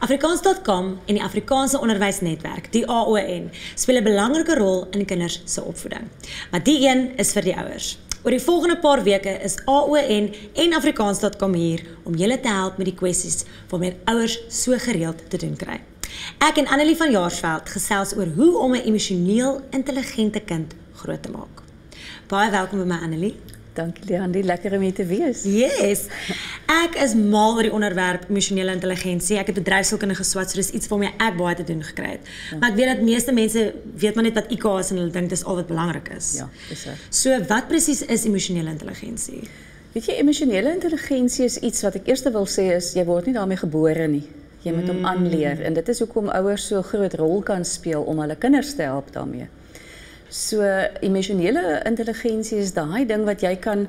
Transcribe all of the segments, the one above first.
Afrikaans.com en die Afrikaanse Onderwysnetwerk, die AON, speel 'n belangrike rol in kinders se opvoeding. Maar die een is vir die ouers. Oor die volgende paar weke is AON en Afrikaans.com hier om julle te help met die kwessies waarmee ouers so gereeld te doen kry. Ek en Annelie van Jaarsveld gesels oor hoe om 'n emosioneel intelligente kind groot te maak. Baie welkom by my, Annelie. Dankie Leandie, lekker om hier te wees. Yes! Ek is mal oor die onderwerp emosionele intelligensie. Ek het bedryfsielkunde geswat, so dis iets waarmee ek baie te doen gekry het. Ja. Maar ek weet dat meeste mense weet maar net wat IQ is en hulle dink dis al wat belangrik is. Ja, dis reg. So wat presies is emosionele intelligensie? Weet jy, emosionele intelligensie is iets wat ek eers wil sê is, jy word nie daarmee gebore nie. Jy moet hom aanleer en dit is hoekom ouers so 'n groot rol kan speel om hulle kinders te help daarmee. So emosionele intelligensie is daai ding wat jy kan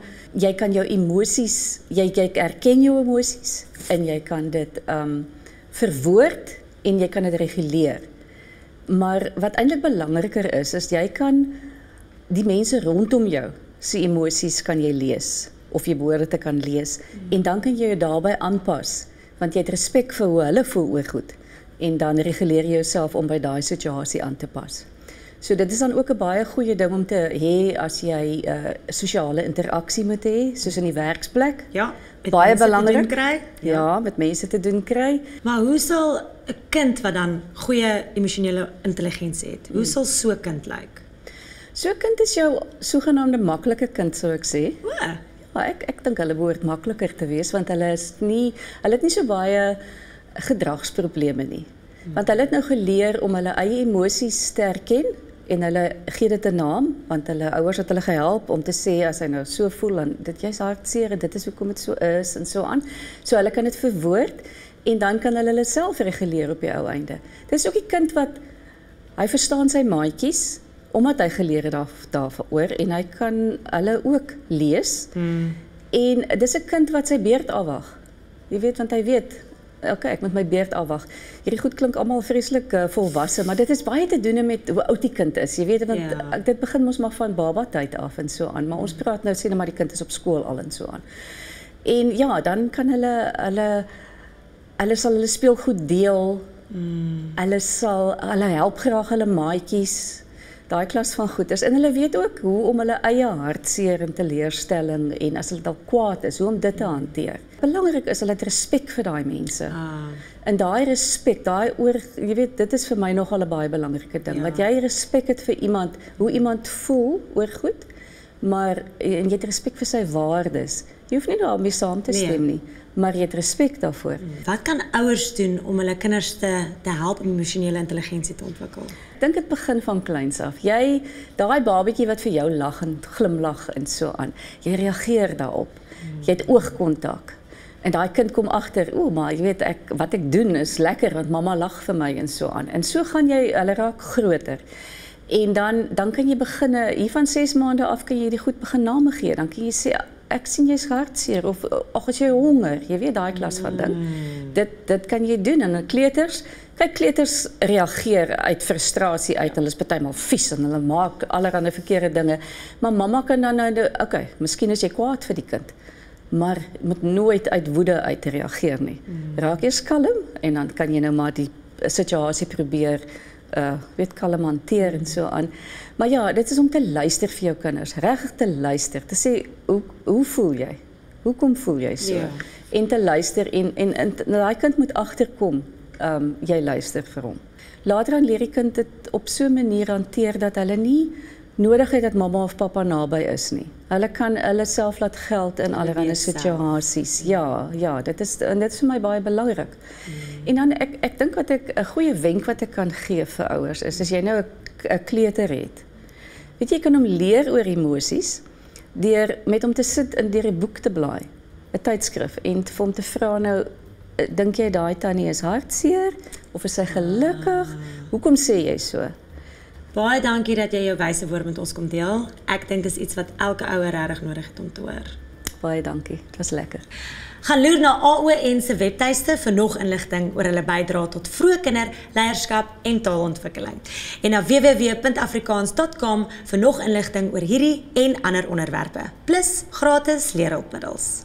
jou emosies, jy erken jou emosies en jy kan dit verwoord en jy kan dit reguleer. Maar wat eintlik belangriker is jy kan die mense rondom jou se emosies kan jy lees of jy behoort te kan lees en dan kan jy jou daarbey aanpas want jy het respek vir hoe hulle voel oor goed en dan reguleer jy jouself om by daai situasie aan te pas. So dit is dan ook 'n baie goeie ding om te hê as jy sosiale interaksie moet hê, soos in die werksplek. Ja, baie belangrik. Ja, met mense te doen kry. Maar hoe sal 'n kind wat dan goeie emosionele intelligensie het, hoe sal so 'n kind lyk? So 'n kind is jou sogenaamde maklike kind, sou ek sê. O. Ja, ek dink hulle behoort makliker te wees want hulle het nie so baie gedragsprobleme nie. Want hulle het nou geleer om hulle eie emosies te erken en hulle gee dit 'n naam want hulle ouers het hulle gehelp om te sê as hy nou so voel en dit jy's hartseer en dit is hoekom dit so is en so aan. So hulle kan dit verwoord en dan kan hulle self reguleer op die ou einde. Dit is ook die kind wat hy verstaan sy maatjies omdat hy geleer het daaroor en hy kan hulle ook lees. En dis 'n kind wat sy beurt afwag. Jy weet want hy weet okay, ek moet my beurt afwag. Hierdie goed klink almal vreeslik volwasse, maar dit is baie te doen met hoe oud die kind is. Jy weet want dit begin mos maar van baba tyd af en so aan, maar ons praat nou sê net maar die kind is op skool al en so aan. En ja, dan kan hulle sal hulle speelgoed deel. Hulle help graag hulle maatjies. Daai klas van goeders en hulle weet ook hoe om hulle eie hartseer en teleurstelling en as hulle dalk kwaad is, hoe om dit te hanteer. Belangrik is hulle het respek vir daai mense. En daai respek, jy weet, dit is vir my nogal 'n baie belangrike ding. Want jy respek het vir iemand, hoe iemand voel oor goed, maar en jy het respek vir sy waardes. Jy hoef nie daarmee saam te stem nie, maar jy het respek daarvoor. Wat kan ouers doen om hulle kinders te help om emosionele intelligensie te ontwikkel? Ek dink dit begin van kleins af. Daai babatjie wat vir jou lag en glimlag en so aan, jy reageer daarop. Jy het oogkontak. En daai kind kom agter, maar jy weet wat ek doen is lekker want mamma lag vir my en so aan. En so gaan hulle raak groter. En dan kan jy begin hier van 6 maande af kan jy die goed begin name gee. Dan kan jy sê ek sien jy's hartseer of ag as jy honger, jy weet daai klas van ding. Dit kan jy doen en kleuters reageer uit frustrasie uit. Hulle is partymal vies en hulle maak allerlei verkeerde dinge. Maar mamma kan dan okay, miskien is jy kwaad vir die kind. Maar moet nooit uit woede uit reageer nie. Raak eers kalm en dan kan jy nou maar die situasie probeer kalm hanteer en so aan. Maar ja, dit is om te luister vir jou kinders, regtig te luister, te sê hoe voel jy? Hoekom voel jy so? En te luister en daai kind moet agterkom, jy luister vir hom. Later dan leer die kind dit op so 'n manier hanteer dat hulle nie nodig het dat mamma of pappa naby is nie. Hulle kan hulle self laat geld in allerlei situasies. Ja, dit is vir my baie belangrik. En dan ek dink wat 'n goeie wenk wat ek kan gee vir ouers is as jy nou 'n kleuter het. Weet jy kan hom leer oor emosies deur met hom te sit en deur 'n boek te blaai, 'n tydskrif en vir hom te vra nou dink jy daai tannie is hartseer of is sy gelukkig? Hoekom sê jy so? Baie dankie dat jy jou wyse woord met ons kom deel. Ek dink dis iets wat elke ouer regtig nodig het om te hoor. Baie dankie, dit was lekker. Gaan loer na AON se webtuiste vir nog inligting oor hulle bydrae tot vroeë kinderleierskap en taalontwikkeling. En na www.afrikaans.com vir nog inligting oor hierdie en ander onderwerpe, plus gratis leerhulpmiddels.